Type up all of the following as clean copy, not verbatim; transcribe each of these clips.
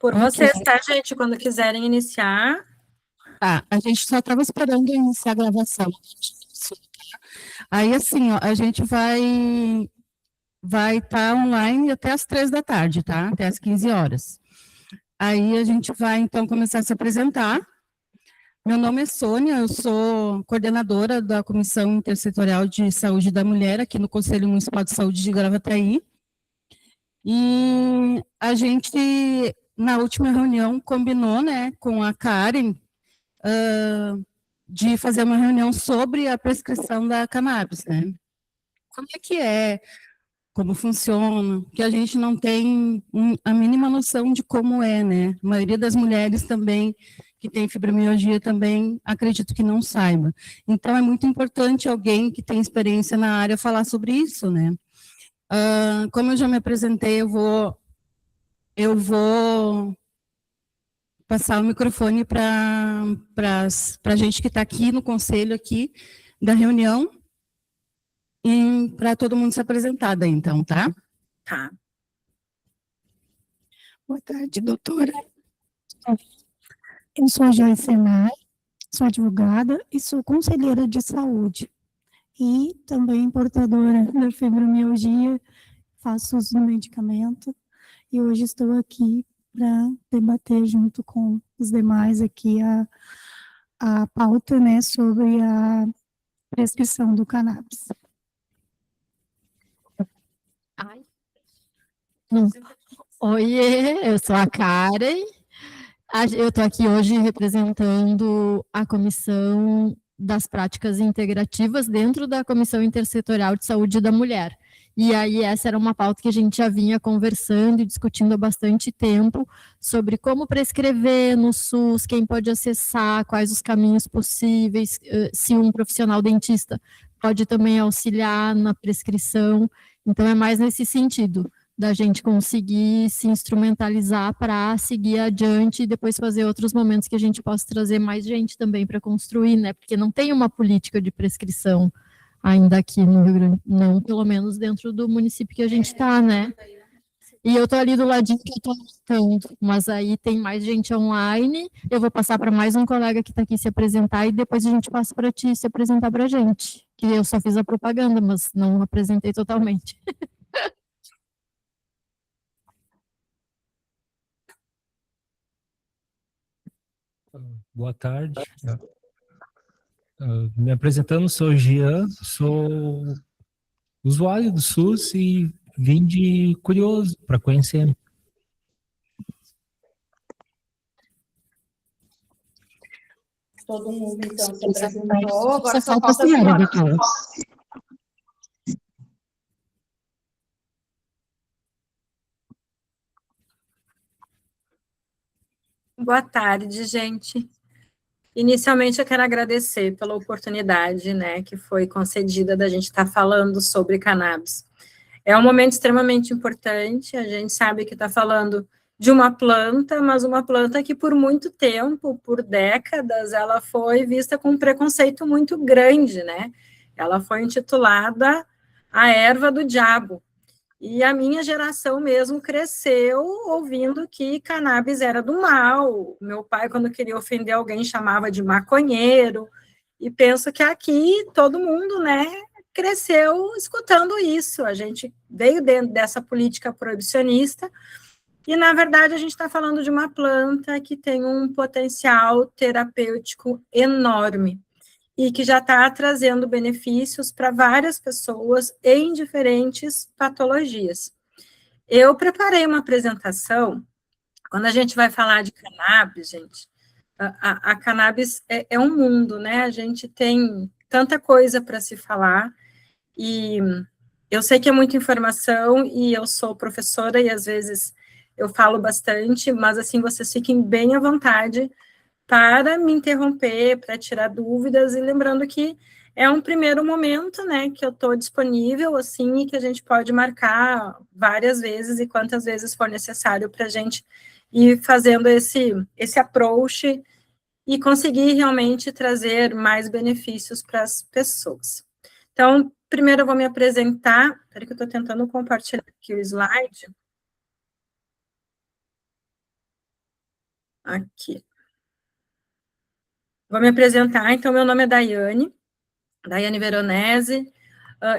Por vocês, tá, gente? Quando quiserem iniciar. Tá, a gente só estava esperando iniciar a gravação. Aí, assim, ó, a gente vai estar online até as 3 da tarde, tá? Até as 15 horas. Aí a gente vai, então, começar a se apresentar. Meu nome é Sônia, eu sou coordenadora da Comissão Intersetorial de Saúde da Mulher aqui no Conselho Municipal de Saúde de Gravataí. E a gente, na última reunião, combinou, né, com a Karen, de fazer uma reunião sobre a prescrição da cannabis, né? Como é que é? Como funciona? Que a gente não tem a mínima noção de como é, né? A maioria das mulheres também que tem fibromialgia também acredito que não saiba. Então é muito importante alguém que tem experiência na área falar sobre isso, né? Como eu já me apresentei, eu vou passar o microfone para a gente que está aqui no conselho aqui da reunião e para todo mundo se apresentar daí, então, tá? Tá. Boa tarde, doutora. Eu sou a Joyce Senai, sou advogada e sou conselheira de saúde. E também portadora da fibromialgia, faço uso do medicamento. E hoje estou aqui para debater junto com os demais aqui a pauta, né, sobre a prescrição do cannabis. Ai. Oiê, eu sou a Karen. Eu estou aqui hoje representando a Comissão das Práticas Integrativas dentro da Comissão Intersetorial de Saúde da Mulher. E aí essa era uma pauta que a gente já vinha conversando e discutindo há bastante tempo sobre como prescrever no SUS, quem pode acessar, quais os caminhos possíveis, se um profissional dentista pode também auxiliar na prescrição. Então é mais nesse sentido da gente conseguir se instrumentalizar para seguir adiante e depois fazer outros momentos que a gente possa trazer mais gente também para construir, né? Porque não tem uma política de prescrição ainda aqui no Rio Grande, não, pelo menos dentro do município que a gente está, né? E eu estou ali do ladinho que eu estou anotando, mas aí tem mais gente online, eu vou passar para mais um colega que está aqui se apresentar e depois a gente passa para ti se apresentar para a gente, que eu só fiz a propaganda, mas não apresentei totalmente. Boa tarde. Me apresentando, sou Jean, sou usuário do SUS e vim de curioso para conhecer. Todo mundo, então, se apresentou. Agora só falta a senhora, doutora. Boa tarde, gente. Inicialmente, eu quero agradecer pela oportunidade, né, que foi concedida da gente estar falando sobre cannabis. É um momento extremamente importante, a gente sabe que está falando de uma planta, mas uma planta que por muito tempo, por décadas, ela foi vista com um preconceito muito grande, né? Ela foi intitulada a erva do diabo. E a minha geração mesmo cresceu ouvindo que cannabis era do mal. Meu pai, quando queria ofender alguém, chamava de maconheiro. E penso que aqui todo mundo, né, cresceu escutando isso. A gente veio dentro dessa política proibicionista e, na verdade, a gente está falando de uma planta que tem um potencial terapêutico enorme e que já está trazendo benefícios para várias pessoas em diferentes patologias. Eu preparei uma apresentação, quando a gente vai falar de cannabis, gente, a cannabis é um mundo, né? A gente tem tanta coisa para se falar, e eu sei que é muita informação, e eu sou professora, e às vezes eu falo bastante, mas assim, vocês fiquem bem à vontade para me interromper, para tirar dúvidas, e lembrando que é um primeiro momento, né, que eu estou disponível, assim, e que a gente pode marcar várias vezes e quantas vezes for necessário para a gente ir fazendo esse approach e conseguir realmente trazer mais benefícios para as pessoas. Então, primeiro eu vou me apresentar, espera que eu estou tentando compartilhar aqui o slide. Aqui. Vou me apresentar, então, meu nome é Daiane Veronese.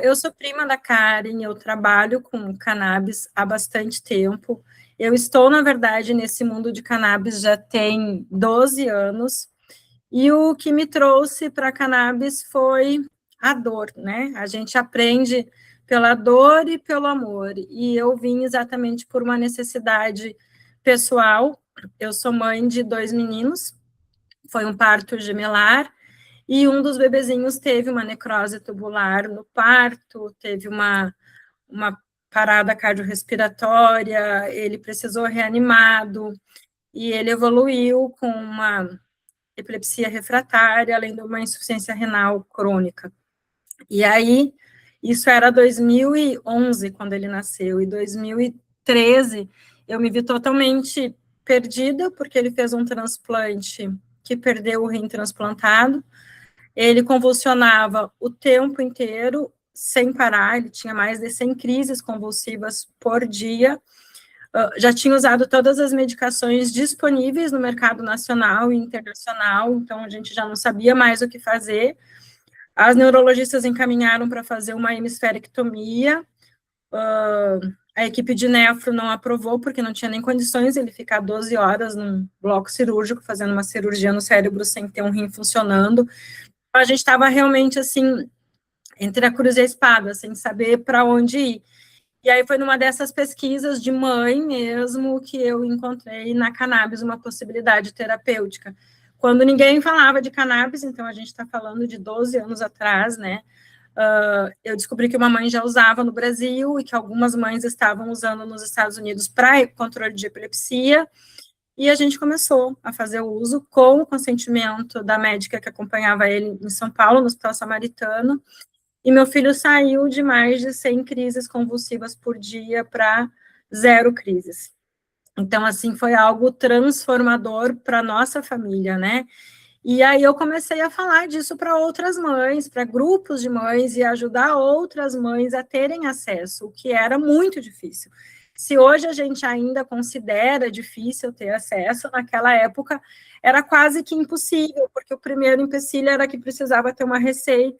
Eu sou prima da Karen, eu trabalho com cannabis há bastante tempo. Eu estou, na verdade, nesse mundo de cannabis já tem 12 anos, e o que me trouxe para cannabis foi a dor, né? A gente aprende pela dor e pelo amor, e eu vim exatamente por uma necessidade pessoal. Eu sou mãe de 2 meninos, foi um parto gemelar, e um dos bebezinhos teve uma necrose tubular no parto, teve uma parada cardiorrespiratória, ele precisou reanimado, e ele evoluiu com uma epilepsia refratária, além de uma insuficiência renal crônica. E aí, isso era 2011, quando ele nasceu, e 2013, eu me vi totalmente perdida, porque ele fez um transplante que perdeu o rim transplantado, ele convulsionava o tempo inteiro, sem parar, ele tinha mais de 100 crises convulsivas por dia, já tinha usado todas as medicações disponíveis no mercado nacional e internacional, então a gente já não sabia mais o que fazer. As neurologistas encaminharam para fazer uma hemisferectomia, a equipe de nefro não aprovou, porque não tinha nem condições ele ficar 12 horas num bloco cirúrgico, fazendo uma cirurgia no cérebro sem ter um rim funcionando. A gente estava realmente, assim, entre a cruz e a espada, sem saber para onde ir. E aí foi numa dessas pesquisas de mãe mesmo que eu encontrei na cannabis uma possibilidade terapêutica. Quando ninguém falava de cannabis, então a gente está falando de 12 anos atrás, né? Eu descobri que uma mãe já usava no Brasil e que algumas mães estavam usando nos Estados Unidos para controle de epilepsia, e a gente começou a fazer o uso com o consentimento da médica que acompanhava ele em São Paulo, no Hospital Samaritano, e meu filho saiu de mais de 100 crises convulsivas por dia para 0 crises. Então, assim, foi algo transformador para nossa família, né? E aí eu comecei a falar disso para outras mães, para grupos de mães, e ajudar outras mães a terem acesso, o que era muito difícil. Se hoje a gente ainda considera difícil ter acesso, naquela época era quase que impossível, porque o primeiro empecilho era que precisava ter uma receita,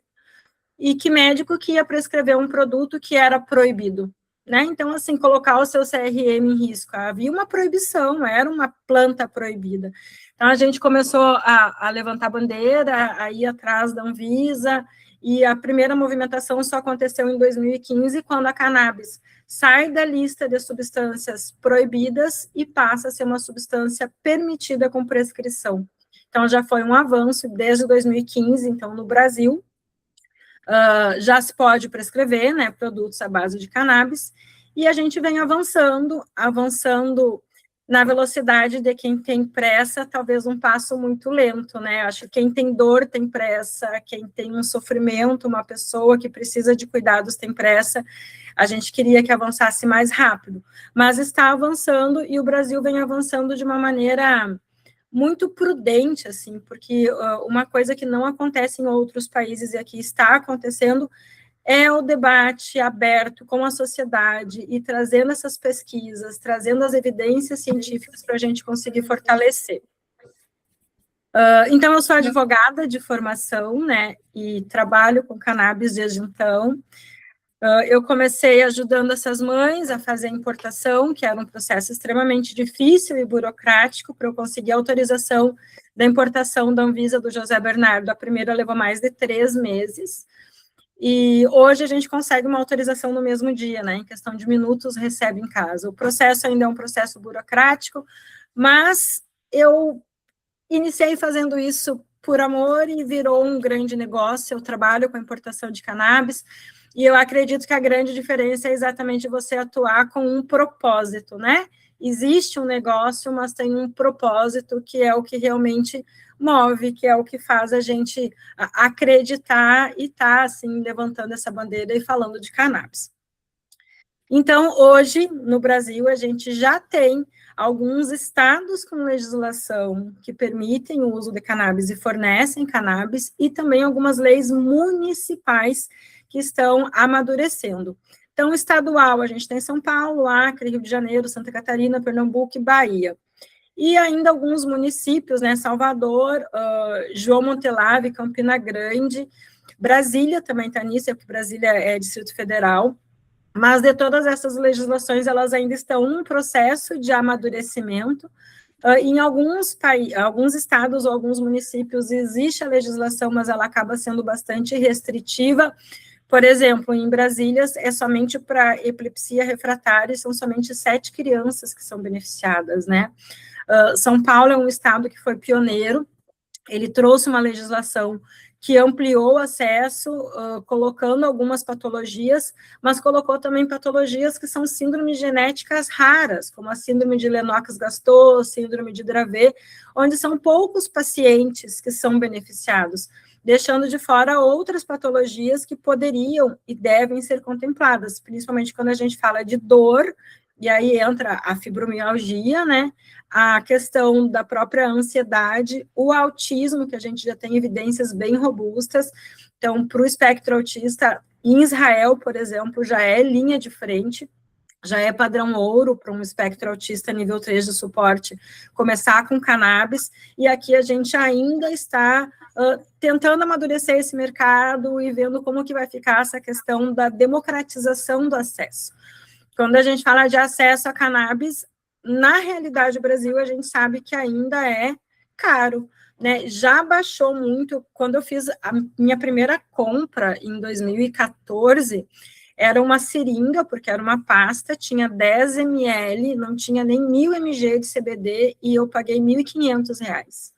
e que médico que ia prescrever um produto que era proibido, né? Então, assim, colocar o seu CRM em risco, havia uma proibição, era uma planta proibida. Então, a gente começou a levantar bandeira, a ir atrás da Anvisa, e a primeira movimentação só aconteceu em 2015, quando a cannabis sai da lista de substâncias proibidas e passa a ser uma substância permitida com prescrição. Então, já foi um avanço desde 2015, então, no Brasil, já se pode prescrever, né, produtos à base de cannabis, e a gente vem avançando na velocidade de quem tem pressa, talvez um passo muito lento, né, acho que quem tem dor tem pressa, quem tem um sofrimento, uma pessoa que precisa de cuidados tem pressa, a gente queria que avançasse mais rápido, mas está avançando, e o Brasil vem avançando de uma maneira muito prudente, assim, porque uma coisa que não acontece em outros países e aqui está acontecendo é o debate aberto com a sociedade e trazendo essas pesquisas, trazendo as evidências científicas para a gente conseguir fortalecer. Então, eu sou advogada de formação, né, e trabalho com cannabis desde então. Eu comecei ajudando essas mães a fazer a importação, que era um processo extremamente difícil e burocrático para eu conseguir a autorização da importação da Anvisa do José Bernardo. A primeira levou mais de 3 meses, e hoje a gente consegue uma autorização no mesmo dia, né? Em questão de minutos, recebe em casa. O processo ainda é um processo burocrático, mas eu iniciei fazendo isso por amor e virou um grande negócio. Eu trabalho com a importação de cannabis, e eu acredito que a grande diferença é exatamente você atuar com um propósito, né? Existe um negócio, mas tem um propósito que é o que realmente move, que é o que faz a gente acreditar e estar, assim, levantando essa bandeira e falando de cannabis. Então, hoje, no Brasil, a gente já tem alguns estados com legislação que permitem o uso de cannabis e fornecem cannabis, e também algumas leis municipais que estão amadurecendo. Então, estadual, a gente tem São Paulo, Acre, Rio de Janeiro, Santa Catarina, Pernambuco e Bahia. e ainda alguns municípios, né, Salvador, João Montelave, Campina Grande, Brasília também está nisso, porque Brasília é Distrito Federal, mas de todas essas legislações, elas ainda estão em processo de amadurecimento. Em alguns estados ou alguns municípios existe a legislação, mas ela acaba sendo bastante restritiva. Por exemplo, em Brasília, é somente para epilepsia refratária, são somente 7 crianças que são beneficiadas, né? São Paulo é um estado que foi pioneiro, ele trouxe uma legislação que ampliou o acesso, colocando algumas patologias, mas colocou também patologias que são síndromes genéticas raras, como a síndrome de Lennox-Gastaut, síndrome de Dravet, onde são poucos pacientes que são beneficiados, deixando de fora outras patologias que poderiam e devem ser contempladas, principalmente quando a gente fala de dor, e aí entra a fibromialgia, né, a questão da própria ansiedade, o autismo, que a gente já tem evidências bem robustas. Então, para o espectro autista, em Israel, por exemplo, já é linha de frente, já é padrão ouro para um espectro autista nível 3 de suporte começar com cannabis, e aqui a gente ainda está tentando amadurecer esse mercado e vendo como que vai ficar essa questão da democratização do acesso. Quando a gente fala de acesso a cannabis, na realidade do Brasil, a gente sabe que ainda é caro, né? Já baixou muito. Quando eu fiz a minha primeira compra, em 2014, era uma seringa, porque era uma pasta, tinha 10 ml, não tinha nem 1.000 mg de CBD, e eu paguei R$ 1.500.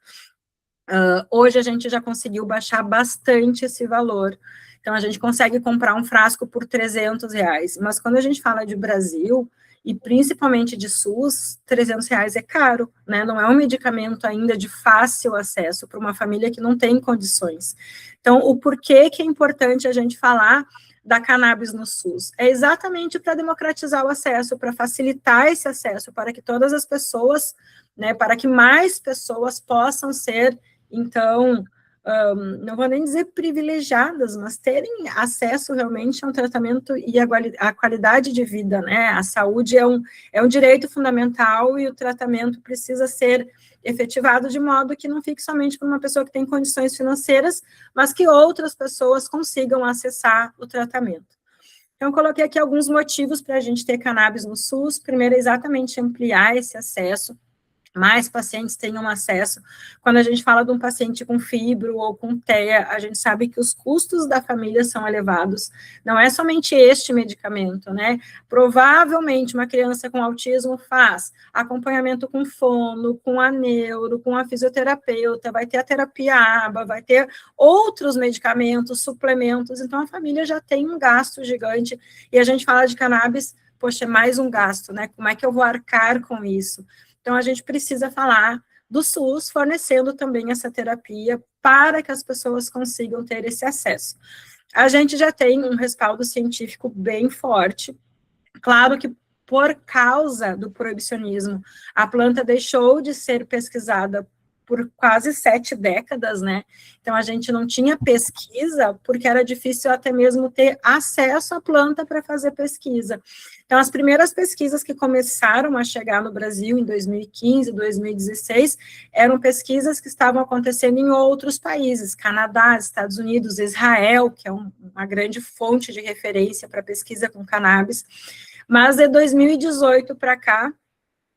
Hoje a gente já conseguiu baixar bastante esse valor. Então, a gente consegue comprar um frasco por R$300, mas quando a gente fala de Brasil, e principalmente de SUS, R$300 é caro, né? Não é um medicamento ainda de fácil acesso para uma família que não tem condições. Então, o porquê que é importante a gente falar da cannabis no SUS? É exatamente para democratizar o acesso, para facilitar esse acesso, para que todas as pessoas, né, para que mais pessoas possam ser, então, não vou nem dizer privilegiadas, mas terem acesso realmente a um tratamento e a qualidade de vida, né? A saúde é um direito fundamental e o tratamento precisa ser efetivado de modo que não fique somente para uma pessoa que tem condições financeiras, mas que outras pessoas consigam acessar o tratamento. Então, eu coloquei aqui alguns motivos para a gente ter cannabis no SUS. Primeiro, é exatamente ampliar esse acesso, mais pacientes tenham acesso. Quando a gente fala de um paciente com fibro ou com TEA, a gente sabe que os custos da família são elevados. Não é somente este medicamento, né? Provavelmente uma criança com autismo faz acompanhamento com fono, com a neuro, com a fisioterapeuta, vai ter a terapia ABA, vai ter outros medicamentos, suplementos. Então, a família já tem um gasto gigante. E a gente fala de cannabis, poxa, é mais um gasto, né? Como é que eu vou arcar com isso? Então, a gente precisa falar do SUS fornecendo também essa terapia para que as pessoas consigam ter esse acesso. A gente já tem um respaldo científico bem forte. Claro que, por causa do proibicionismo, a planta deixou de ser pesquisada por quase 7 décadas, né? Então, a gente não tinha pesquisa, porque era difícil até mesmo ter acesso à planta para fazer pesquisa. Então, as primeiras pesquisas que começaram a chegar no Brasil em 2015, 2016, eram pesquisas que estavam acontecendo em outros países, Canadá, Estados Unidos, Israel, que é uma grande fonte de referência para pesquisa com cannabis. Mas de 2018 para cá,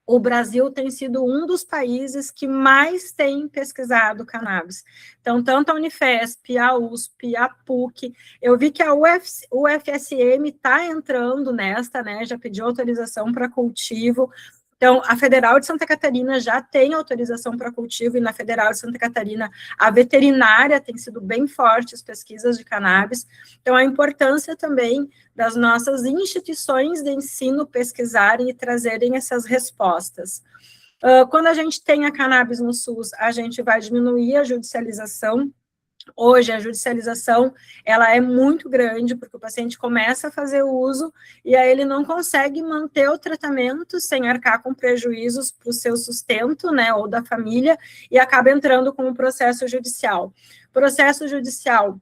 o Brasil tem sido um dos países que mais tem pesquisado cannabis. Então, tanto a Unifesp, a USP, a PUC, eu vi que a UFSM está entrando nesta, né, já pediu autorização para cultivo. Então, a Federal de Santa Catarina já tem autorização para cultivo, e na Federal de Santa Catarina, a veterinária tem sido bem forte as pesquisas de cannabis. Então, a importância também das nossas instituições de ensino pesquisarem e trazerem essas respostas. Quando a gente tem a cannabis no SUS, a gente vai diminuir a judicialização. Hoje, a judicialização, ela é muito grande, porque o paciente começa a fazer uso, e aí ele não consegue manter o tratamento sem arcar com prejuízos para o seu sustento, né, ou da família, e acaba entrando com o processo judicial. Processo judicial,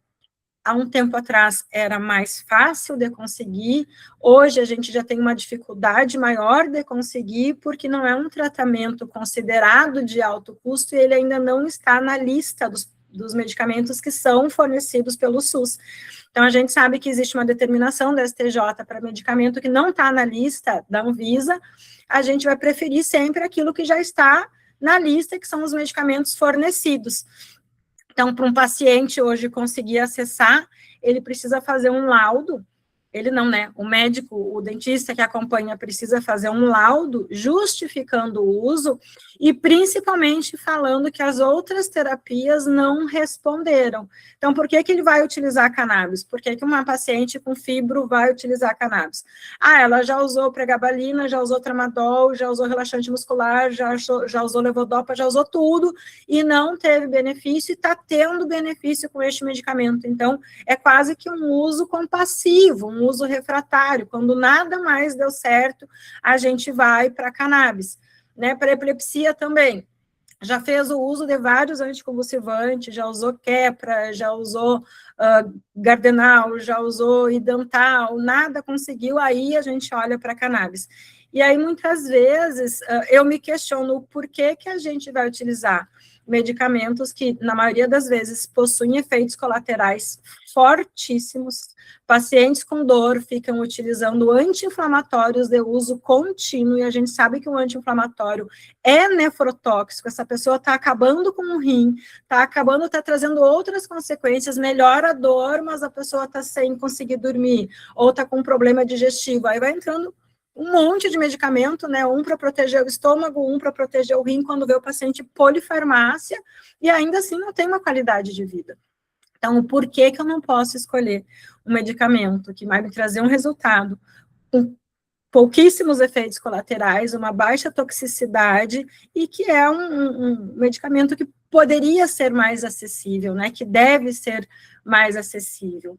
há um tempo atrás era mais fácil de conseguir, hoje a gente já tem uma dificuldade maior de conseguir, porque não é um tratamento considerado de alto custo e ele ainda não está na lista dos medicamentos que são fornecidos pelo SUS. Então, a gente sabe que existe uma determinação da STJ para medicamento que não está na lista da Anvisa, a gente vai preferir sempre aquilo que já está na lista, que são os medicamentos fornecidos. Então, para um paciente hoje conseguir acessar, ele precisa fazer um laudo, ele não, né? O médico, o dentista que acompanha precisa fazer um laudo justificando o uso e principalmente falando que as outras terapias não responderam. Então, por que ele vai utilizar cannabis? Por que uma paciente com fibro vai utilizar cannabis? Ah, ela já usou pregabalina, já usou tramadol, já usou relaxante muscular, já usou levodopa, já usou tudo e não teve benefício e está tendo benefício com este medicamento. Então, é quase que um uso compassivo, um uso refratário. Quando nada mais deu certo, a gente vai para cannabis. Né? Para epilepsia também. Já fez o uso de vários anticonvulsivantes, já usou Keppra, já usou Gardenal, já usou Idantal, nada conseguiu, aí a gente olha para cannabis. E aí, muitas vezes, eu me questiono por que a gente vai utilizar medicamentos que, na maioria das vezes, possuem efeitos colaterais fortíssimos. Pacientes com dor ficam utilizando anti-inflamatórios de uso contínuo, e a gente sabe que o anti-inflamatório é nefrotóxico, essa pessoa está acabando com o rim, está trazendo outras consequências, melhora a dor, mas a pessoa está sem conseguir dormir, ou está com um problema digestivo, aí vai entrando um monte de medicamento, né, um para proteger o estômago, um para proteger o rim, quando vê o paciente polifarmácia, e ainda assim não tem uma qualidade de vida. Então, por que eu não posso escolher um medicamento que vai me trazer um resultado com pouquíssimos efeitos colaterais, uma baixa toxicidade, e que é um medicamento que poderia ser mais acessível, né, que deve ser mais acessível.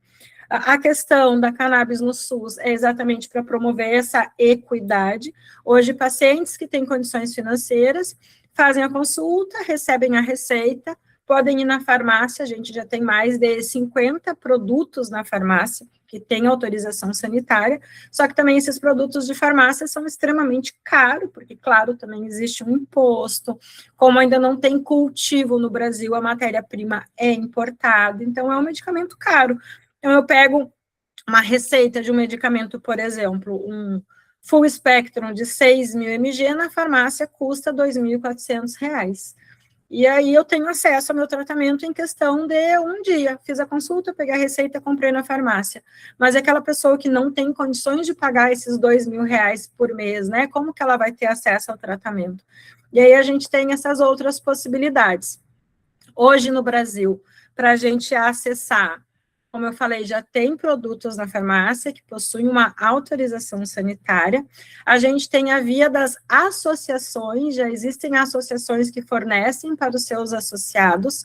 A questão da cannabis no SUS é exatamente para promover essa equidade. Hoje, pacientes que têm condições financeiras fazem a consulta, recebem a receita, podem ir na farmácia, a gente já tem mais de 50 produtos na farmácia que têm autorização sanitária, só que também esses produtos de farmácia são extremamente caros, porque, claro, também existe um imposto, como ainda não tem cultivo no Brasil, a matéria-prima é importada, então é um medicamento caro. Então, eu pego uma receita de um medicamento, por exemplo, um full spectrum de 6.000 mg, na farmácia custa R$ 2.400. E aí eu tenho acesso ao meu tratamento em questão de um dia. Fiz a consulta, peguei a receita, comprei na farmácia. Mas aquela pessoa que não tem condições de pagar esses R$ 2.000 por mês, né? Como que ela vai ter acesso ao tratamento? E aí a gente tem essas outras possibilidades. Hoje no Brasil, para a gente acessar, como eu falei, já tem produtos na farmácia que possuem uma autorização sanitária. A gente tem a via das associações, já existem associações que fornecem para os seus associados.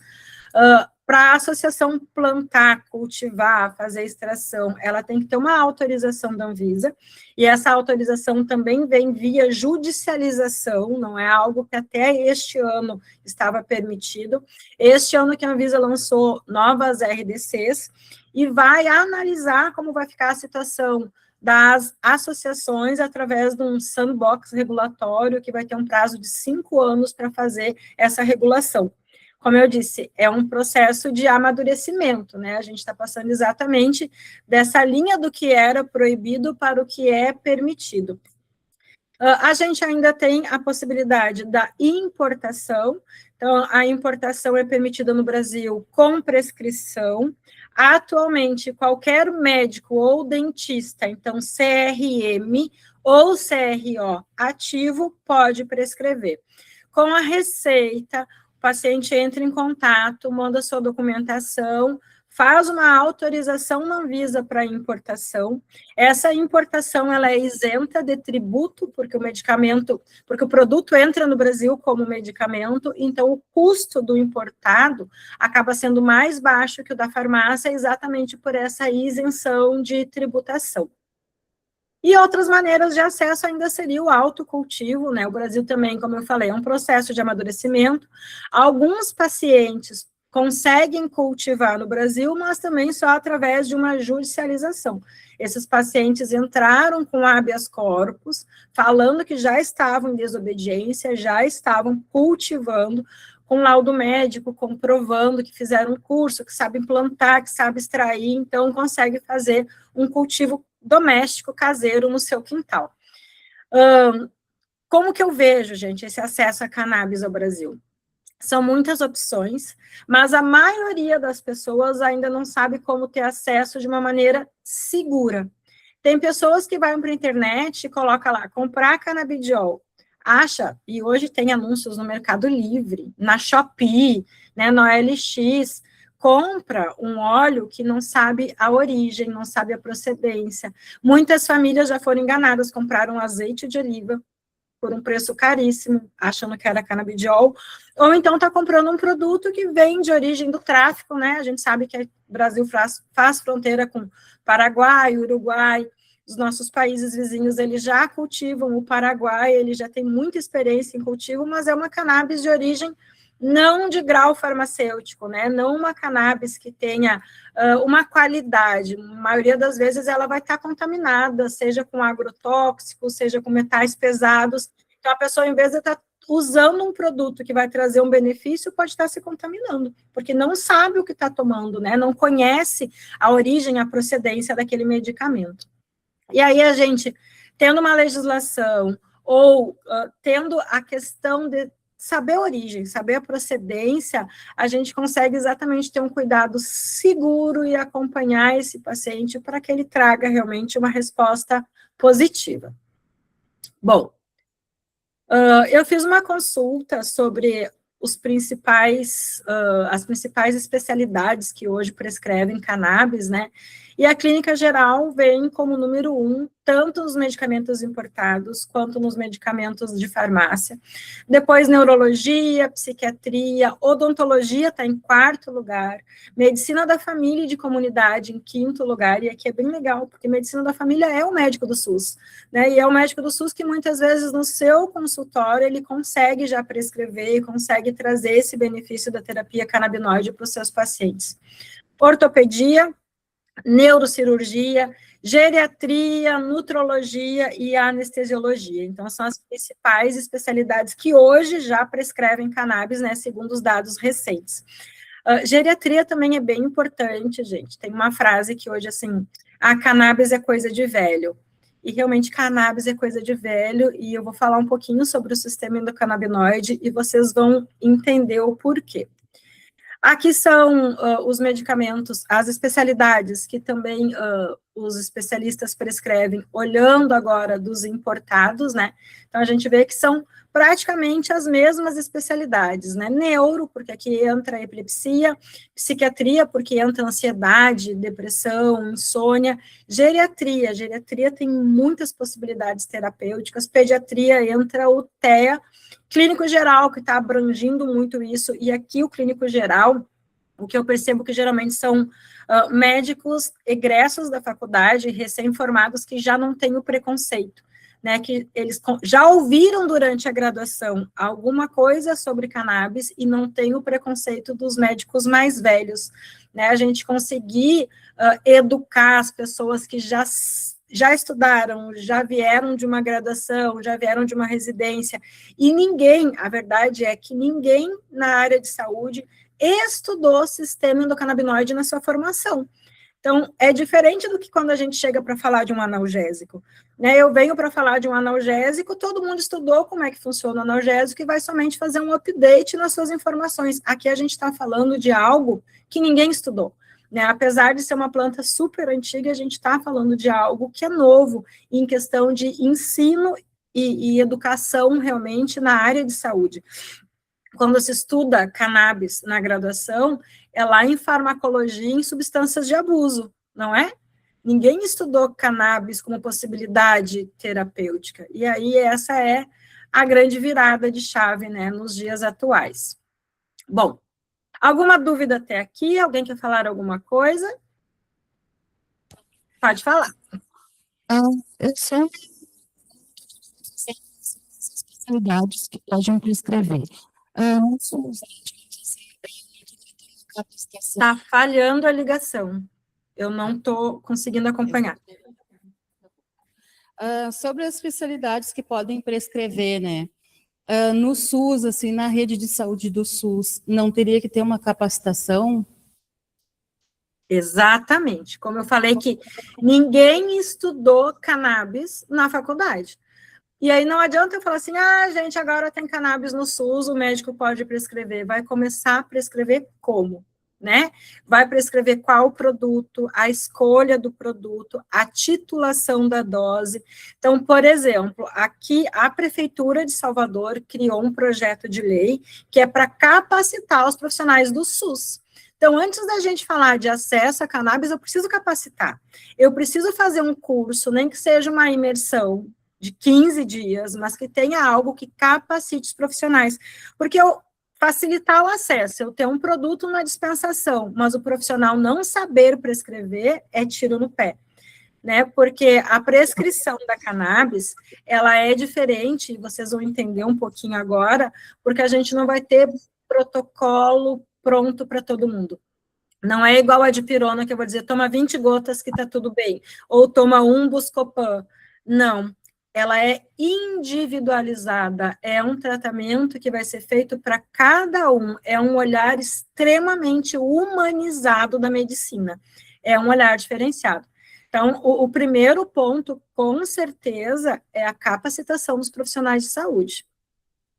Para a associação plantar, cultivar, fazer extração, ela tem que ter uma autorização da Anvisa, e essa autorização também vem via judicialização, não é algo que até este ano estava permitido. Este ano que a Anvisa lançou novas RDCs, e vai analisar como vai ficar a situação das associações através de um sandbox regulatório, que vai ter um prazo de 5 anos para fazer essa regulação. Como eu disse, é um processo de amadurecimento, né? A gente está passando exatamente dessa linha do que era proibido para o que é permitido. A gente ainda tem a possibilidade da importação. Então, a importação é permitida no Brasil com prescrição. Atualmente, qualquer médico ou dentista, então CRM ou CRO ativo, pode prescrever. Com a receita, o paciente entra em contato, manda sua documentação, faz uma autorização na Anvisa para importação. Essa importação ela é isenta de tributo, porque o produto entra no Brasil como medicamento, então o custo do importado acaba sendo mais baixo que o da farmácia, exatamente por essa isenção de tributação. E outras maneiras de acesso ainda seria o autocultivo, né? O Brasil também, como eu falei, é um processo de amadurecimento. Alguns pacientes conseguem cultivar no Brasil, mas também só através de uma judicialização. Esses pacientes entraram com habeas corpus, falando que já estavam em desobediência, já estavam cultivando, com laudo médico, comprovando que fizeram um curso, que sabe plantar, que sabe extrair, então consegue fazer um cultivo doméstico, caseiro, no seu quintal. Como que eu vejo, gente, esse acesso a cannabis ao Brasil? São muitas opções, mas a maioria das pessoas ainda não sabe como ter acesso de uma maneira segura. Tem pessoas que vão para a internet e colocam lá, comprar canabidiol, acha, e hoje tem anúncios no Mercado Livre, na Shopee, né, no OLX, compra um óleo que não sabe a origem, não sabe a procedência. Muitas famílias já foram enganadas, compraram azeite de oliva por um preço caríssimo, achando que era canabidiol, ou então está comprando um produto que vem de origem do tráfico, né? A gente sabe que o Brasil faz fronteira com Paraguai, Uruguai, os nossos países vizinhos, eles já cultivam o Paraguai, ele já tem muita experiência em cultivo, mas é uma cannabis de origem não de grau farmacêutico, né? Não uma cannabis que tenha uma qualidade. A maioria das vezes ela vai estar contaminada, seja com agrotóxicos, seja com metais pesados. Então, a pessoa, em vez de estar usando um produto que vai trazer um benefício, pode estar se contaminando, porque não sabe o que está tomando, né? Não conhece a origem, a procedência daquele medicamento. E aí, a gente, tendo uma legislação, ou tendo a questão de saber a origem, saber a procedência, a gente consegue exatamente ter um cuidado seguro e acompanhar esse paciente para que ele traga realmente uma resposta positiva. Bom, eu fiz uma consulta sobre as principais especialidades que hoje prescrevem cannabis, né? E a clínica geral vem como número 1, tanto nos medicamentos importados, quanto nos medicamentos de farmácia. Depois, neurologia, psiquiatria, odontologia está em 4º lugar, medicina da família e de comunidade em 5º lugar, e aqui é bem legal, porque medicina da família é o médico do SUS, né? E é o médico do SUS que muitas vezes no seu consultório ele consegue já prescrever e consegue trazer esse benefício da terapia canabinoide para os seus pacientes. Ortopedia, neurocirurgia, geriatria, nutrologia e anestesiologia. Então, são as principais especialidades que hoje já prescrevem cannabis, né, segundo os dados recentes. Geriatria também é bem importante, gente. Tem uma frase que hoje, assim, a cannabis é coisa de velho. E realmente cannabis é coisa de velho, e eu vou falar um pouquinho sobre o sistema endocannabinoide e vocês vão entender o porquê. Aqui são os medicamentos, as especialidades que também os especialistas prescrevem, olhando agora dos importados, né? Então, a gente vê que são praticamente as mesmas especialidades, né? Neuro, porque aqui entra a epilepsia, psiquiatria, porque entra ansiedade, depressão, insônia, geriatria tem muitas possibilidades terapêuticas, pediatria entra o TEA, clínico geral, que está abrangindo muito isso, e aqui o clínico geral, o que eu percebo que geralmente são médicos egressos da faculdade, recém-formados, que já não têm o preconceito, né, que eles já ouviram durante a graduação alguma coisa sobre cannabis e não tem o preconceito dos médicos mais velhos, né, a gente conseguir educar as pessoas que já estudaram, já vieram de uma graduação, já vieram de uma residência, e ninguém, a verdade é que ninguém na área de saúde estudou sistema endocannabinoide na sua formação. Então, é diferente do que quando a gente chega para falar de um analgésico, né? Eu venho para falar de um analgésico, todo mundo estudou como é que funciona o analgésico e vai somente fazer um update nas suas informações. Aqui a gente está falando de algo que ninguém estudou, né? Apesar de ser uma planta super antiga, a gente está falando de algo que é novo em questão de ensino e educação realmente na área de saúde. Quando se estuda cannabis na graduação, é lá em farmacologia em substâncias de abuso, não é? Ninguém estudou cannabis como possibilidade terapêutica. E aí essa é a grande virada de chave, né, nos dias atuais. Bom, alguma dúvida até aqui? Alguém quer falar alguma coisa? Pode falar. Eu sempre especialidades que podem prescrever. Está falhando a ligação. Eu não estou conseguindo acompanhar. Sobre as especialidades que podem prescrever, né? No SUS, assim, na rede de saúde do SUS, não teria que ter uma capacitação? Exatamente. Como eu falei que ninguém estudou cannabis na faculdade. E aí não adianta eu falar assim, gente, agora tem cannabis no SUS, o médico pode prescrever. Vai começar a prescrever como? Né? Vai prescrever qual produto, a escolha do produto, a titulação da dose. Então, por exemplo, aqui a Prefeitura de Salvador criou um projeto de lei que é para capacitar os profissionais do SUS. Então, antes da gente falar de acesso a cannabis, eu preciso capacitar. Eu preciso fazer um curso, nem que seja uma imersão de 15 dias, mas que tenha algo que capacite os profissionais. Porque facilitar o acesso, eu ter um produto na dispensação, mas o profissional não saber prescrever, é tiro no pé. Né? Porque a prescrição da cannabis, ela é diferente, vocês vão entender um pouquinho agora, porque a gente não vai ter protocolo pronto para todo mundo. Não é igual a dipirona, que eu vou dizer, toma 20 gotas que está tudo bem, ou toma um Buscopan. Não, ela é individualizada, é um tratamento que vai ser feito para cada um, é um olhar extremamente humanizado da medicina, é um olhar diferenciado. Então, o primeiro ponto, com certeza, é a capacitação dos profissionais de saúde,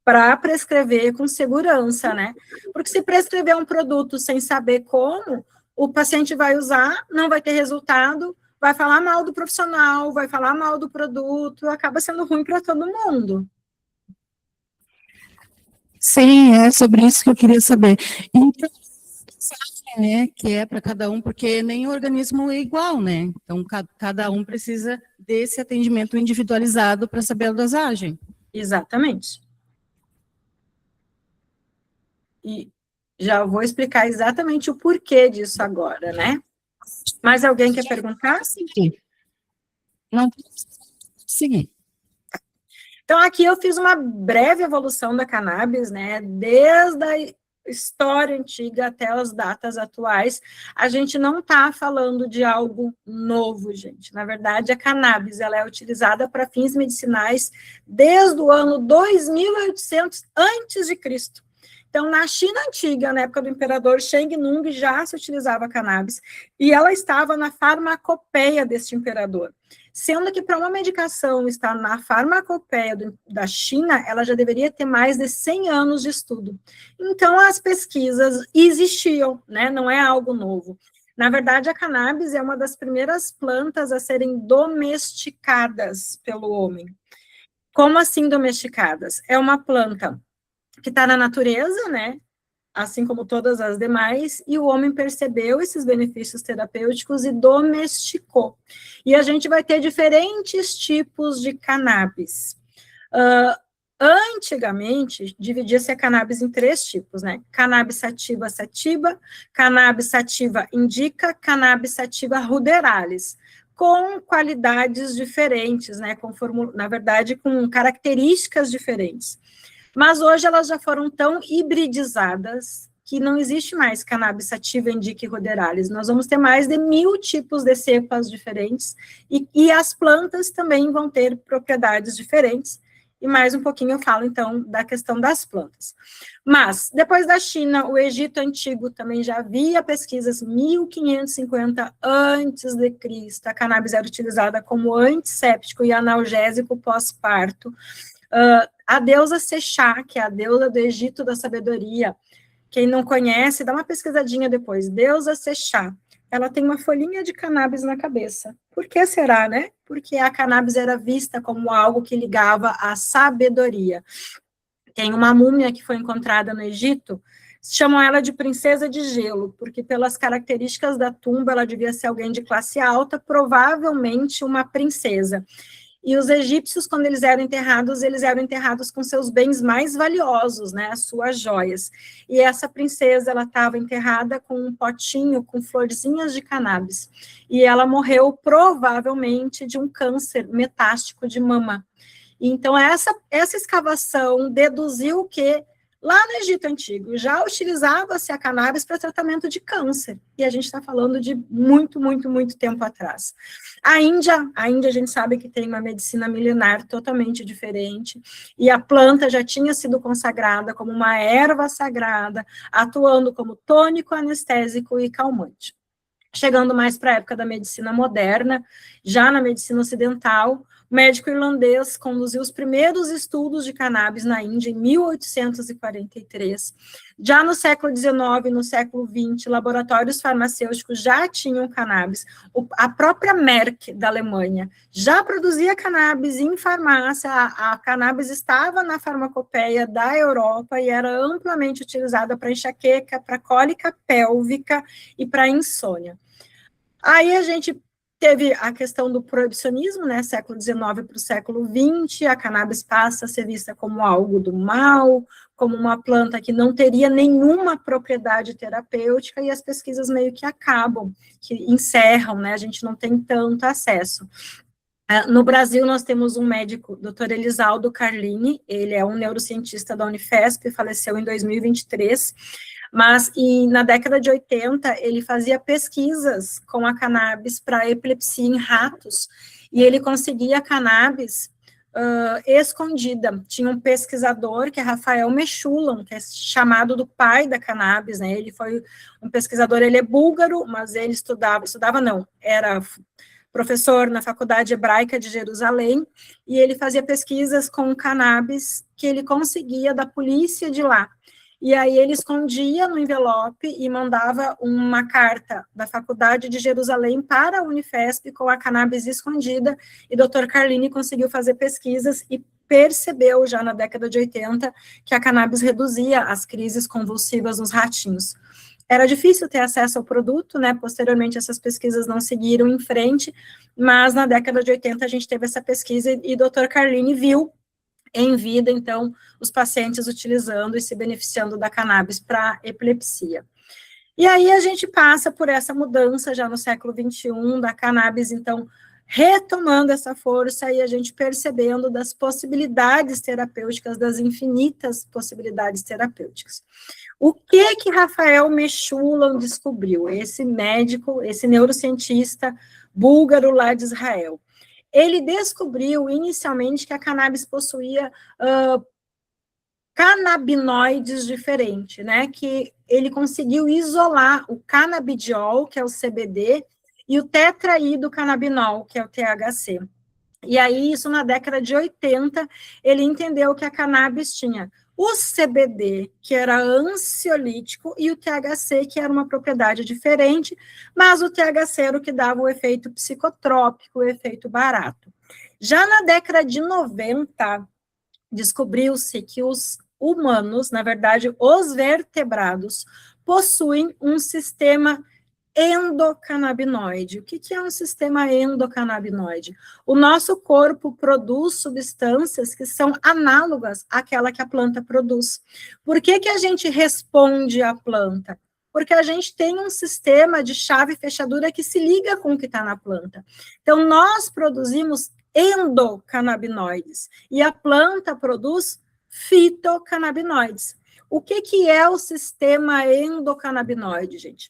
para prescrever com segurança, né? Porque se prescrever um produto sem saber como, o paciente vai usar, não vai ter resultado, vai falar mal do profissional, vai falar mal do produto, acaba sendo ruim para todo mundo. Sim, é sobre isso que eu queria saber. Então, né, que é para cada um, porque nenhum organismo é igual, né? Então, cada um precisa desse atendimento individualizado para saber a dosagem. Exatamente. E já vou explicar exatamente o porquê disso agora, né? Mais alguém quer perguntar? Sim. Não, seguir. Então, aqui eu fiz uma breve evolução da cannabis, né? Desde a história antiga até as datas atuais. A gente não está falando de algo novo, gente. Na verdade, a cannabis ela é utilizada para fins medicinais desde o ano 2800 a.C. Então, na China antiga, na época do imperador Shang Nung, já se utilizava cannabis, e ela estava na farmacopeia deste imperador. Sendo que para uma medicação estar na farmacopeia da China, ela já deveria ter mais de 100 anos de estudo. Então, as pesquisas existiam, né? Não é algo novo. Na verdade, a cannabis é uma das primeiras plantas a serem domesticadas pelo homem. Como assim domesticadas? É uma planta que está na natureza, né? Assim como todas as demais, e o homem percebeu esses benefícios terapêuticos e domesticou. E a gente vai ter diferentes tipos de cannabis. Antigamente, dividia-se a cannabis em 3 tipos, né? Cannabis sativa sativa, cannabis sativa indica, cannabis sativa ruderalis, com qualidades diferentes, né? Na verdade, com características diferentes. Mas hoje elas já foram tão hibridizadas que não existe mais cannabis sativa, indica e ruderalis. Nós vamos ter mais de 1000 tipos de cepas diferentes e as plantas também vão ter propriedades diferentes. E mais um pouquinho eu falo, então, da questão das plantas. Mas, depois da China, o Egito Antigo também já havia pesquisas, 1550 a.C., a cannabis era utilizada como antisséptico e analgésico pós-parto. A deusa Sechá, que é a deusa do Egito da sabedoria, quem não conhece, dá uma pesquisadinha depois, deusa Sechá, ela tem uma folhinha de cannabis na cabeça. Por que será, né? Porque a cannabis era vista como algo que ligava à sabedoria. Tem uma múmia que foi encontrada no Egito, chamam ela de princesa de gelo, porque pelas características da tumba, ela devia ser alguém de classe alta, provavelmente uma princesa. E os egípcios, quando eles eram enterrados com seus bens mais valiosos, né, as suas joias. E essa princesa, ela estava enterrada com um potinho com florzinhas de cannabis. E ela morreu, provavelmente, de um câncer metástico de mama. Então, essa escavação deduziu que Lá no Egito Antigo, já utilizava-se a cannabis para tratamento de câncer, e a gente está falando de muito, muito, muito tempo atrás. A Índia a gente sabe que tem uma medicina milenar totalmente diferente, e a planta já tinha sido consagrada como uma erva sagrada, atuando como tônico, anestésico e calmante. Chegando mais para a época da medicina moderna, já na medicina ocidental, o médico irlandês conduziu os primeiros estudos de cannabis na Índia em 1843. Já no século XIX e no século XX, laboratórios farmacêuticos já tinham cannabis. A própria Merck, da Alemanha, já produzia cannabis em farmácia. A cannabis estava na farmacopeia da Europa e era amplamente utilizada para enxaqueca, para cólica pélvica e para insônia. Aí a gente teve a questão do proibicionismo, né, século XIX para o século XX, a cannabis passa a ser vista como algo do mal, como uma planta que não teria nenhuma propriedade terapêutica, e as pesquisas meio que acabam, que encerram, né, a gente não tem tanto acesso. No Brasil, nós temos um médico, Dr. Elisaldo Carlini, ele é um neurocientista da Unifesp, faleceu em 2023, mas na década de 80, ele fazia pesquisas com a cannabis para epilepsia em ratos, e ele conseguia cannabis escondida. Tinha um pesquisador, que é Rafael Mechoulam, que é chamado do pai da cannabis, né? Ele foi um pesquisador, ele é búlgaro, mas ele era professor na Faculdade Hebraica de Jerusalém, e ele fazia pesquisas com cannabis que ele conseguia da polícia de lá. E aí ele escondia no envelope e mandava uma carta da Faculdade de Jerusalém para a Unifesp com a cannabis escondida, e Dr. Carlini conseguiu fazer pesquisas e percebeu já na década de 80 que a cannabis reduzia as crises convulsivas nos ratinhos. Era difícil ter acesso ao produto, né? Posteriormente essas pesquisas não seguiram em frente, mas na década de 80 a gente teve essa pesquisa e Dr. Carlini viu em vida, então, os pacientes utilizando e se beneficiando da cannabis para epilepsia. E aí a gente passa por essa mudança já no século XXI, da cannabis, então, retomando essa força e a gente percebendo das possibilidades terapêuticas, das infinitas possibilidades terapêuticas. O que Rafael Mechoulam descobriu? Esse médico, esse neurocientista búlgaro lá de Israel. Ele descobriu inicialmente que a cannabis possuía canabinoides diferentes, né? Que ele conseguiu isolar o canabidiol, que é o CBD, e o tetraidrocannabinol, que é o THC. E aí, isso na década de 80, ele entendeu que a cannabis tinha o CBD, que era ansiolítico, e o THC, que era uma propriedade diferente, mas o THC era o que dava o efeito psicotrópico, o efeito barato. Já na década de 90, descobriu-se que os humanos, na verdade, os vertebrados, possuem um sistema endocannabinoide. O que é um sistema endocannabinoide? O nosso corpo produz substâncias que são análogas àquela que a planta produz. Por que a gente responde à planta? Porque a gente tem um sistema de chave e fechadura que se liga com o que está na planta. Então, nós produzimos endocannabinoides e a planta produz fitocannabinoides. O que é o sistema endocannabinoide, gente?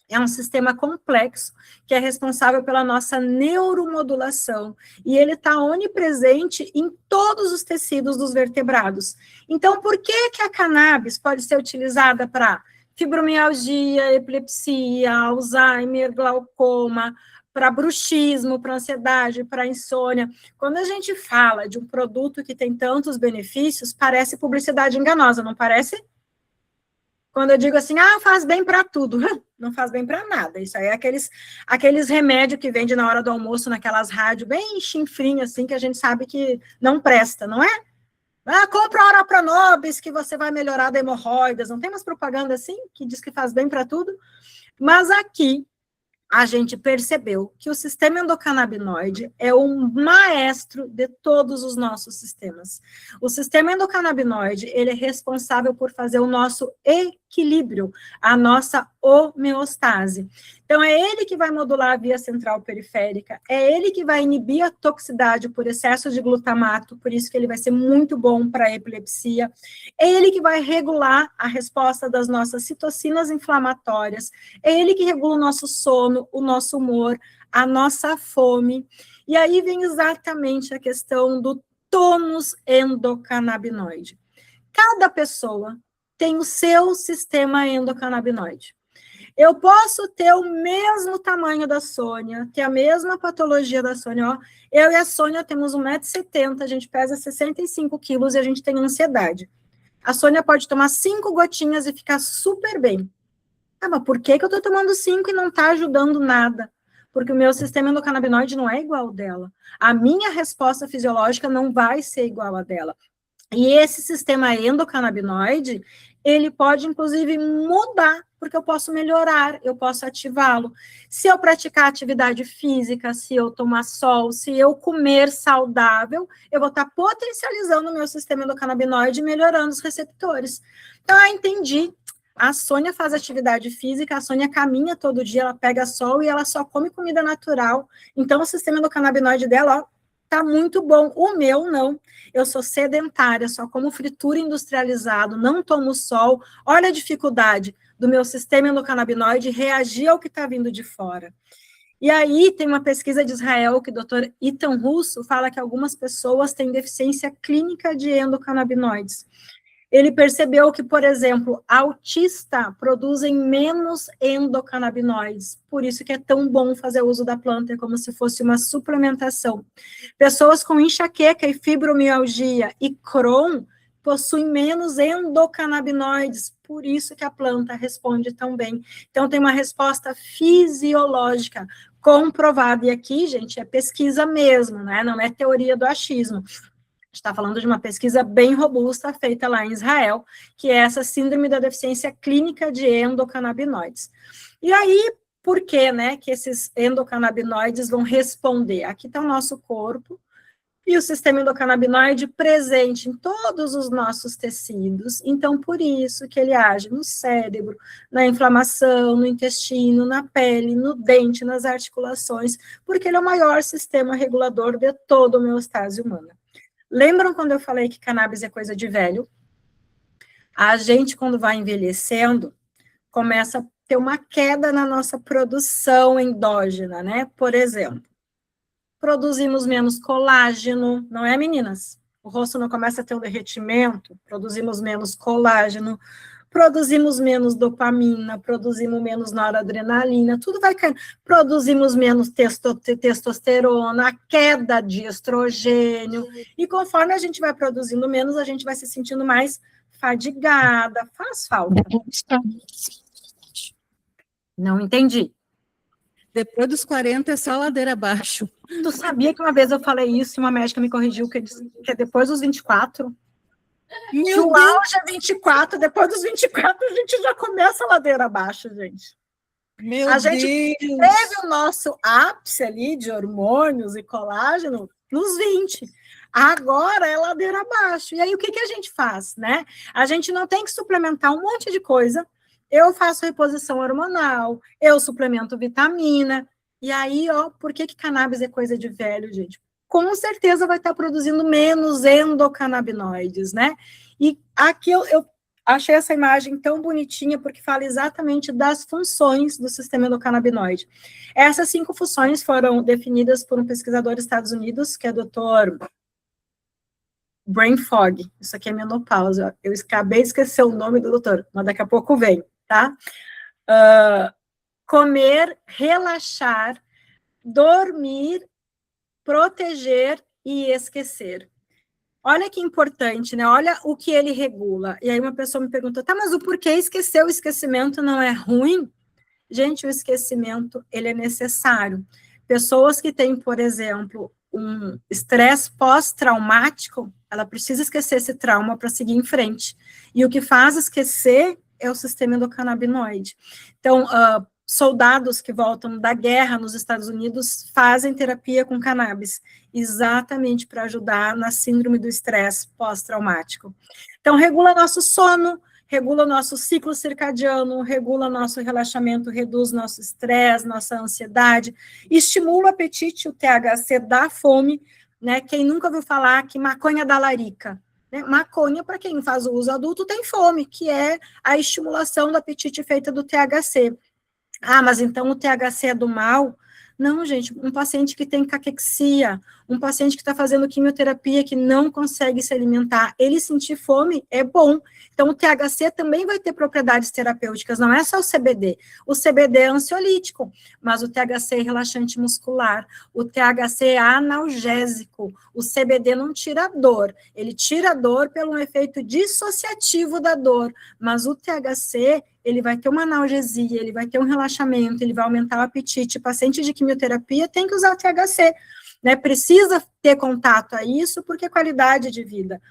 É um sistema complexo que é responsável pela nossa neuromodulação e ele está onipresente em todos os tecidos dos vertebrados. Então, por que a cannabis pode ser utilizada para fibromialgia, epilepsia, Alzheimer, glaucoma, para bruxismo, para ansiedade, para insônia? Quando a gente fala de um produto que tem tantos benefícios, parece publicidade enganosa, não parece? Quando eu digo assim, faz bem para tudo, não faz bem para nada. Isso aí é aqueles remédios que vende na hora do almoço, naquelas rádios bem chinfrinhas, assim, que a gente sabe que não presta, não é? Compra a Ora Pronobis, que você vai melhorar da hemorroidas. Não tem umas propagandas assim, que diz que faz bem para tudo? Mas aqui, a gente percebeu que o sistema endocannabinoide é o maestro de todos os nossos sistemas. O sistema endocannabinoide, ele é responsável por fazer o nosso equilíbrio equilíbrio, a nossa homeostase. Então, é ele que vai modular a via central periférica, é ele que vai inibir a toxicidade por excesso de glutamato, por isso que ele vai ser muito bom para a epilepsia, é ele que vai regular a resposta das nossas citocinas inflamatórias, é ele que regula o nosso sono, o nosso humor, a nossa fome, e aí vem exatamente a questão do tônus endocannabinoide. Cada pessoa tem o seu sistema endocannabinoide. Eu posso ter o mesmo tamanho da Sônia, ter a mesma patologia da Sônia. Ó, eu e a Sônia temos 1,70 m, a gente pesa 65 quilos e a gente tem ansiedade. A Sônia pode tomar 5 gotinhas e ficar super bem. Ah, mas por que eu estou tomando 5 e não está ajudando nada? Porque o meu sistema endocannabinoide não é igual ao dela. A minha resposta fisiológica não vai ser igual à dela. E esse sistema endocannabinoide, ele pode, inclusive, mudar, porque eu posso melhorar, eu posso ativá-lo. Se eu praticar atividade física, se eu tomar sol, se eu comer saudável, eu vou estar potencializando o meu sistema endocannabinoide e melhorando os receptores. Então, eu entendi. A Sônia faz atividade física, a Sônia caminha todo dia, ela pega sol e ela só come comida natural. Então, o sistema endocannabinoide dela, ó, tá muito bom. O meu, não. Eu sou sedentária, só como fritura industrializado, não tomo sol. Olha a dificuldade do meu sistema endocannabinoide reagir ao que está vindo de fora. E aí, tem uma pesquisa de Israel que o Dr. Ethan Russo fala que algumas pessoas têm deficiência clínica de endocannabinoides. Ele percebeu que, por exemplo, autistas produzem menos endocannabinoides, por isso que é tão bom fazer uso da planta, é como se fosse uma suplementação. Pessoas com enxaqueca e fibromialgia e Crohn possuem menos endocannabinoides, por isso que a planta responde tão bem. Então, tem uma resposta fisiológica comprovada, e aqui, gente, é pesquisa mesmo, né? Não é teoria do achismo. Está falando de uma pesquisa bem robusta feita lá em Israel, que é essa síndrome da deficiência clínica de endocannabinoides. E aí, por que, né, que esses endocannabinoides vão responder? Aqui está o nosso corpo, e o sistema endocannabinoide presente em todos os nossos tecidos, então por isso que ele age no cérebro, na inflamação, no intestino, na pele, no dente, nas articulações, porque ele é o maior sistema regulador de toda a homeostase humana. Lembram quando eu falei que cannabis é coisa de velho? A gente, quando vai envelhecendo, começa a ter uma queda na nossa produção endógena, né? Por exemplo, produzimos menos colágeno, não é, meninas? O rosto não começa a ter um derretimento, produzimos menos colágeno, produzimos menos dopamina, produzimos menos noradrenalina, tudo vai caindo. Produzimos menos testosterona, a queda de estrogênio, e conforme a gente vai produzindo menos, a gente vai se sentindo mais fadigada, faz falta. Não entendi. Depois dos 40 é só ladeira abaixo. Tu sabia que uma vez eu falei isso e uma médica me corrigiu, que é depois dos 24? Que o auge é 24, depois dos 24 a gente já começa a ladeira abaixo, gente. A gente teve o nosso ápice ali de hormônios e colágeno nos 20. Agora é ladeira abaixo. E aí o que a gente faz, né? A gente não tem que suplementar um monte de coisa. Eu faço reposição hormonal, eu suplemento vitamina. E aí, ó, por que cannabis é coisa de velho, gente? Com certeza vai estar produzindo menos endocannabinoides, né? E aqui eu achei essa imagem tão bonitinha, porque fala exatamente das funções do sistema endocannabinoide. Essas 5 funções foram definidas por um pesquisador dos Estados Unidos, que é o Dr. Brain Fog. Isso aqui é menopausa. Eu acabei de esquecer o nome do doutor, mas daqui a pouco vem, tá? Comer, relaxar, dormir, proteger e esquecer. Olha que importante, né? Olha o que ele regula. E aí uma pessoa me perguntou, tá, mas o porquê esquecer? O esquecimento não é ruim? Gente, o esquecimento, ele é necessário. Pessoas que têm, por exemplo, um estresse pós-traumático, ela precisa esquecer esse trauma para seguir em frente. E o que faz esquecer é o sistema endocannabinoide. Então, soldados que voltam da guerra nos Estados Unidos fazem terapia com cannabis, exatamente para ajudar na síndrome do estresse pós-traumático. Então, regula nosso sono, regula o nosso ciclo circadiano, regula nosso relaxamento, reduz nosso estresse, nossa ansiedade, estimula o apetite, o THC dá fome, né? Quem nunca ouviu falar que maconha dá larica? Né? Maconha, para quem faz o uso adulto, tem fome, que é a estimulação do apetite feita do THC. Ah, mas então o THC é do mal? Não, gente, um paciente que tem caquexia, um paciente que está fazendo quimioterapia, que não consegue se alimentar, ele sentir fome é bom. Então, o THC também vai ter propriedades terapêuticas, não é só o CBD. O CBD é ansiolítico, mas o THC é relaxante muscular, o THC é analgésico, o CBD não tira a dor, ele tira a dor pelo efeito dissociativo da dor, mas o THC, ele vai ter uma analgesia, ele vai ter um relaxamento, ele vai aumentar o apetite. O paciente de quimioterapia tem que usar o THC, né? Precisa ter contato a isso, porque é qualidade de vida.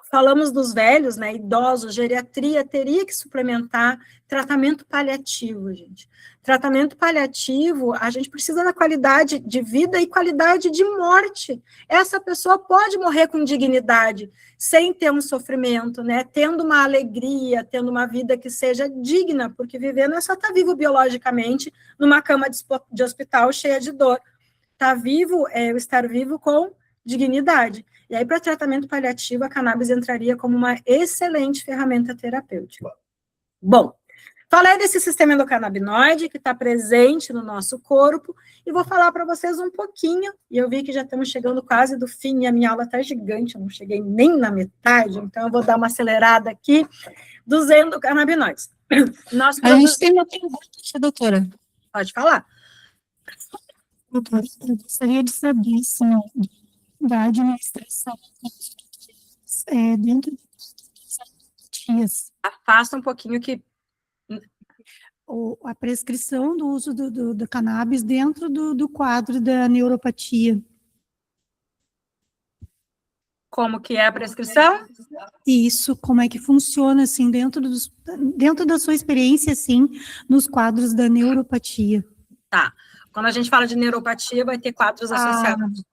Falamos dos velhos, né, idosos, geriatria, teria que suplementar tratamento paliativo, gente. Tratamento paliativo, a gente precisa da qualidade de vida e qualidade de morte. Essa pessoa pode morrer com dignidade, sem ter um sofrimento, né, tendo uma alegria, tendo uma vida que seja digna, porque viver não é só estar vivo biologicamente numa cama de hospital cheia de dor. Estar vivo é estar vivo com dignidade. E aí, para tratamento paliativo, a cannabis entraria como uma excelente ferramenta terapêutica. Bom, falei desse sistema endocannabinoide que está presente no nosso corpo e vou falar para vocês um pouquinho, e eu vi que já estamos chegando quase do fim e a minha aula está gigante, eu não cheguei nem na metade, então eu vou dar uma acelerada aqui dos endocannabinoides. A gente tem uma pergunta aqui, doutora. Pode falar. Doutora, eu gostaria de saber se da administração dentro das dias. Afasta um pouquinho que... A prescrição do uso do cannabis dentro do quadro da neuropatia. Como que é a prescrição? Isso, como é que funciona, assim, dentro da sua experiência, assim, nos quadros da neuropatia. Tá. Quando a gente fala de neuropatia, vai ter quadros associados.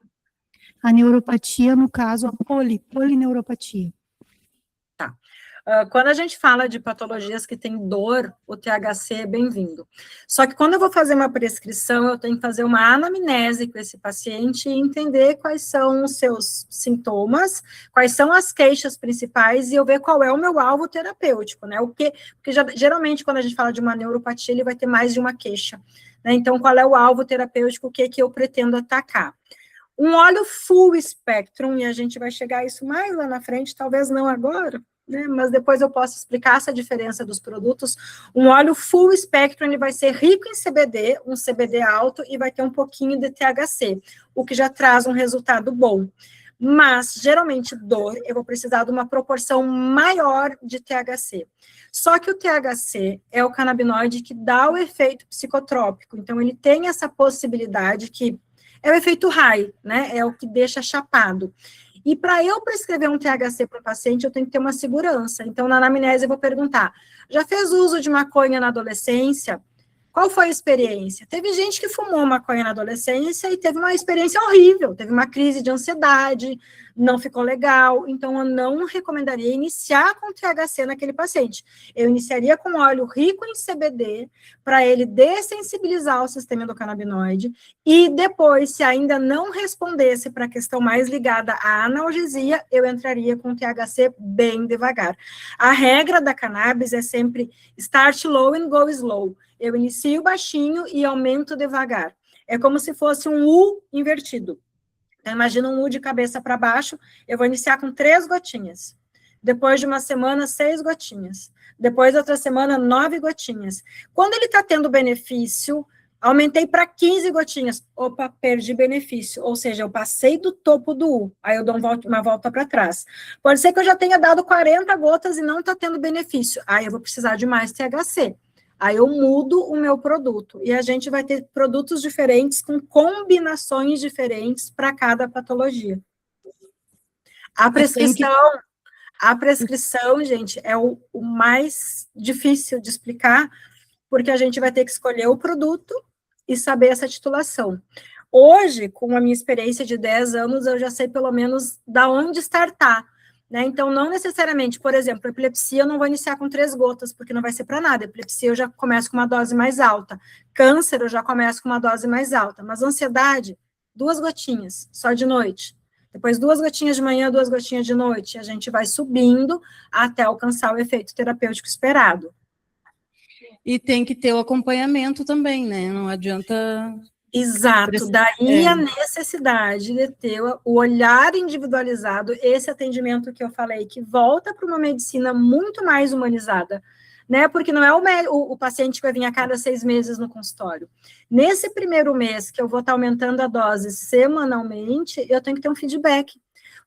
A neuropatia, no caso, a polineuropatia. Tá. Quando a gente fala de patologias que têm dor, o THC é bem-vindo. Só que quando eu vou fazer uma prescrição, eu tenho que fazer uma anamnese com esse paciente e entender quais são os seus sintomas, quais são as queixas principais e eu ver qual é o meu alvo terapêutico, né? Porque geralmente, quando a gente fala de uma neuropatia, ele vai ter mais de uma queixa, né? Então, qual é o alvo terapêutico, o que eu pretendo atacar? Um óleo full spectrum, e a gente vai chegar a isso mais lá na frente, talvez não agora, né, mas depois eu posso explicar essa diferença dos produtos. Um óleo full spectrum, ele vai ser rico em CBD, um CBD alto, e vai ter um pouquinho de THC, o que já traz um resultado bom. Mas, geralmente, dor, eu vou precisar de uma proporção maior de THC. Só que o THC é o canabinoide que dá o efeito psicotrópico, então ele tem essa possibilidade que é o efeito high, né? É o que deixa chapado. E para eu prescrever um THC para o paciente, eu tenho que ter uma segurança. Então, na anamnese, eu vou perguntar: já fez uso de maconha na adolescência? Qual foi a experiência? Teve gente que fumou maconha na adolescência e teve uma experiência horrível, teve uma crise de ansiedade, não ficou legal, então eu não recomendaria iniciar com THC naquele paciente. Eu iniciaria com óleo rico em CBD, para ele dessensibilizar o sistema endocannabinoide, e depois, se ainda não respondesse para a questão mais ligada à analgesia, eu entraria com THC bem devagar. A regra da cannabis é sempre start low and go slow. Eu inicio baixinho e aumento devagar. É como se fosse um U invertido. Então, imagina um U de cabeça para baixo, eu vou iniciar com 3 gotinhas. Depois de uma semana, 6 gotinhas. Depois, outra semana, 9 gotinhas. Quando ele está tendo benefício, aumentei para 15 gotinhas. Opa, perdi benefício. Ou seja, eu passei do topo do U. Aí eu dou uma volta para trás. Pode ser que eu já tenha dado 40 gotas e não está tendo benefício. Aí eu vou precisar de mais THC. Aí eu mudo o meu produto, e a gente vai ter produtos diferentes, com combinações diferentes para cada patologia. A prescrição, gente, é o mais difícil de explicar, porque a gente vai ter que escolher o produto e saber essa titulação. Hoje, com a minha experiência de 10 anos, eu já sei pelo menos da onde startar, né? Então, não necessariamente, por exemplo, epilepsia eu não vou iniciar com 3 gotas, porque não vai ser para nada. Epilepsia eu já começo com uma dose mais alta. Câncer eu já começo com uma dose mais alta. Mas ansiedade, 2 gotinhas, só de noite. Depois 2 gotinhas de manhã, 2 gotinhas de noite. A gente vai subindo até alcançar o efeito terapêutico esperado. E tem que ter o acompanhamento também, né? Não adianta... Exato, daí a necessidade de ter o olhar individualizado, esse atendimento que eu falei, que volta para uma medicina muito mais humanizada, né, porque não é o paciente que vai vir a cada 6 meses no consultório. Nesse primeiro mês, que eu vou estar aumentando a dose semanalmente, eu tenho que ter um feedback,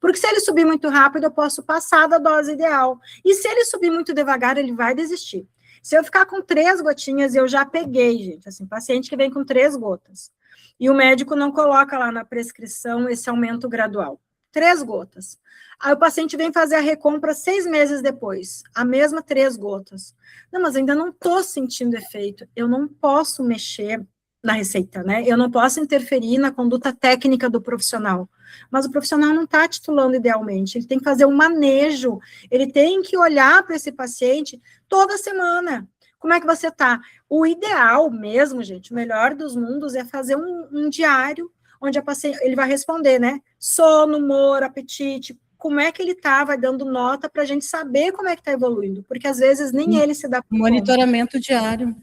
porque se ele subir muito rápido, eu posso passar da dose ideal, e se ele subir muito devagar, ele vai desistir. Se eu ficar com 3 gotinhas, eu já peguei, gente, assim, paciente que vem com 3 gotas, e o médico não coloca lá na prescrição esse aumento gradual. 3 gotas. Aí o paciente vem fazer a recompra 6 meses depois, a mesma 3 gotas. Não, mas ainda não estou sentindo efeito, eu não posso mexer na receita, né? Eu não posso interferir na conduta técnica do profissional. Mas o profissional não está titulando idealmente, ele tem que fazer um manejo, ele tem que olhar para esse paciente toda semana. Como é que você está? O ideal mesmo, gente, o melhor dos mundos é fazer um diário, onde a paciente, ele vai responder, né? Sono, humor, apetite, como é que ele está, vai dando nota para a gente saber como é que está evoluindo, porque às vezes nem ele se dá por conta. Monitoramento diário.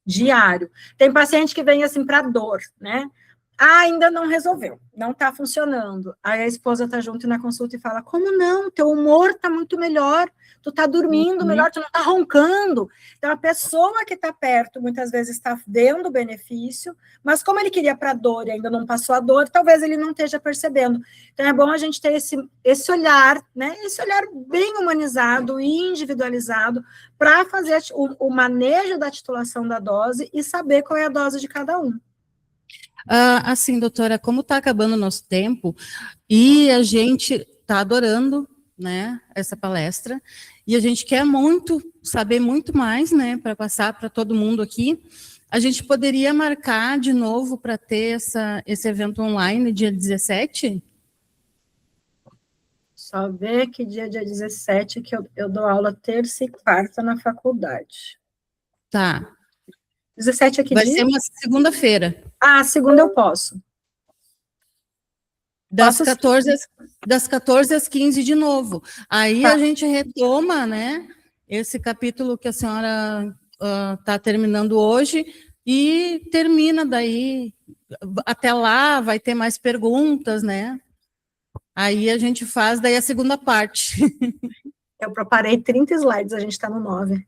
Diário. Tem paciente que vem assim para dor, né? Ah, ainda não resolveu, não está funcionando. Aí a esposa está junto na consulta e fala, como não? Teu humor está muito melhor, tu está dormindo melhor, tu não está roncando. Então, a pessoa que está perto, muitas vezes está vendo o benefício, mas como ele queria para dor e ainda não passou a dor, talvez ele não esteja percebendo. Então, é bom a gente ter esse olhar, né? Esse olhar bem humanizado e individualizado para fazer o manejo da titulação da dose e saber qual é a dose de cada um. Assim, doutora, como está acabando o nosso tempo, e a gente está adorando, né, essa palestra, e a gente quer muito saber muito mais, né, para passar para todo mundo aqui, a gente poderia marcar de novo para ter esse evento online dia 17? Só ver que dia 17 que eu dou aula terça e quarta na faculdade. Tá. 17 é que Vai dia? ser uma segunda-feira. Ah, segunda eu posso. Das Posso 14 às 15 de novo. Aí Tá. a gente retoma, né, esse capítulo que a senhora está terminando hoje e termina daí. Até lá vai ter mais perguntas, né? Aí a gente faz daí a segunda parte. Eu preparei 30 slides, a gente está no 9.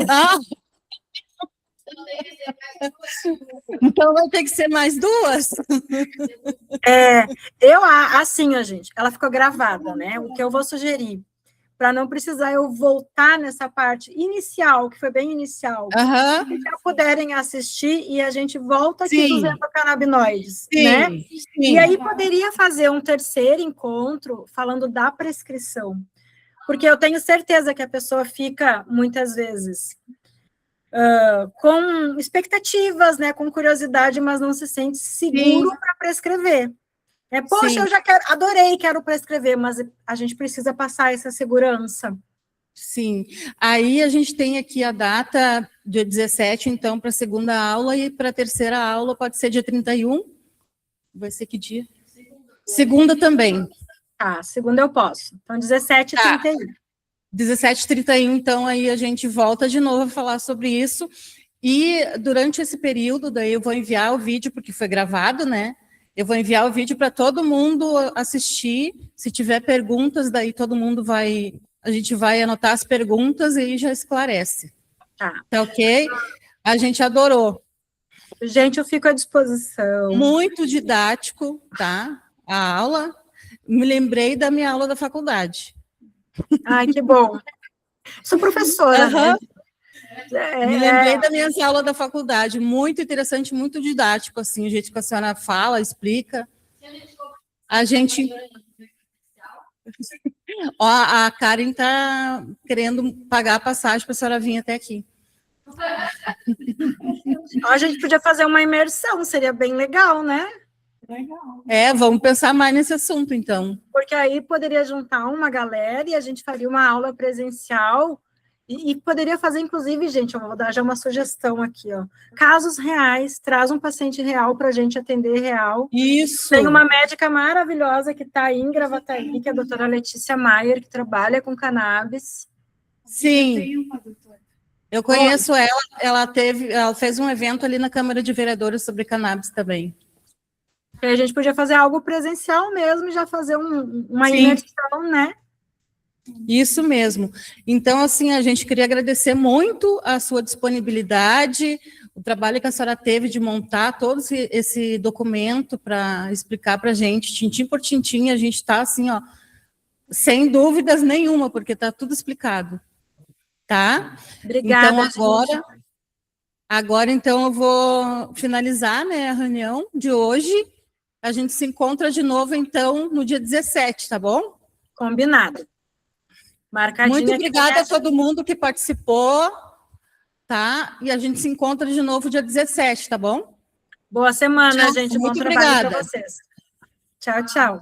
Ah! Então vai ter que ser mais 2? Assim, ó, gente, ela ficou gravada, né? O que eu vou sugerir, para não precisar eu voltar nessa parte inicial, que foi bem inicial, se já puderem assistir e a gente volta aqui dos endocannabinoides, né? Sim. E aí poderia fazer um terceiro encontro falando da prescrição, porque eu tenho certeza que a pessoa fica, muitas vezes, com expectativas, né, com curiosidade, mas não se sente seguro para prescrever. Poxa, eu já adorei, quero prescrever, mas a gente precisa passar essa segurança. Sim. Aí a gente tem aqui a data, dia 17, então, para a segunda aula, e para a terceira aula pode ser dia 31. Vai ser que dia? Segunda também. Tá, segunda eu posso. Então, 17 e 31. 17 e 31, então, aí a gente volta de novo a falar sobre isso. E durante esse período, daí eu vou enviar o vídeo, porque foi gravado, né? Eu vou enviar o vídeo para todo mundo assistir. Se tiver perguntas, daí todo mundo a gente vai anotar as perguntas e já esclarece. Tá ok? A gente adorou. Gente, eu fico à disposição. Muito didático, tá? A aula. Me lembrei da minha aula da faculdade. Ai, que bom. Sou professora, né? Me lembrei das minhas aulas da faculdade, muito interessante, muito didático, assim, o jeito que a senhora fala, explica. A gente... Ó, a Karen está querendo pagar a passagem para a senhora vir até aqui. A gente podia fazer uma imersão, seria bem legal, né? Vamos pensar mais nesse assunto, então. Porque aí poderia juntar uma galera e a gente faria uma aula presencial e poderia fazer, inclusive, gente, eu vou dar já uma sugestão aqui, ó. Casos reais, traz um paciente real para a gente atender real. Isso. Tem uma médica maravilhosa que está aí em Gravataí, que é a doutora Letícia Maier, que trabalha com cannabis. Sim. Eu conheço ela, ela fez um evento ali na Câmara de Vereadores sobre cannabis também. E a gente podia fazer algo presencial mesmo e já fazer uma Sim. imersão, né? Isso mesmo. Então, assim, a gente queria agradecer muito a sua disponibilidade, o trabalho que a senhora teve de montar todo esse documento para explicar para a gente, tintim por tintim, a gente está assim, ó, sem dúvidas nenhuma, porque está tudo explicado. Tá? Obrigada, então, agora, então, eu vou finalizar, né, a reunião de hoje. A gente se encontra de novo, então, no dia 17, tá bom? Combinado. Marcadinha. Muito obrigada a todo mundo que participou, tá? E a gente se encontra de novo dia 17, tá bom? Boa semana, Tchau, gente. Bom muito trabalho para obrigada. vocês. Tchau, tchau.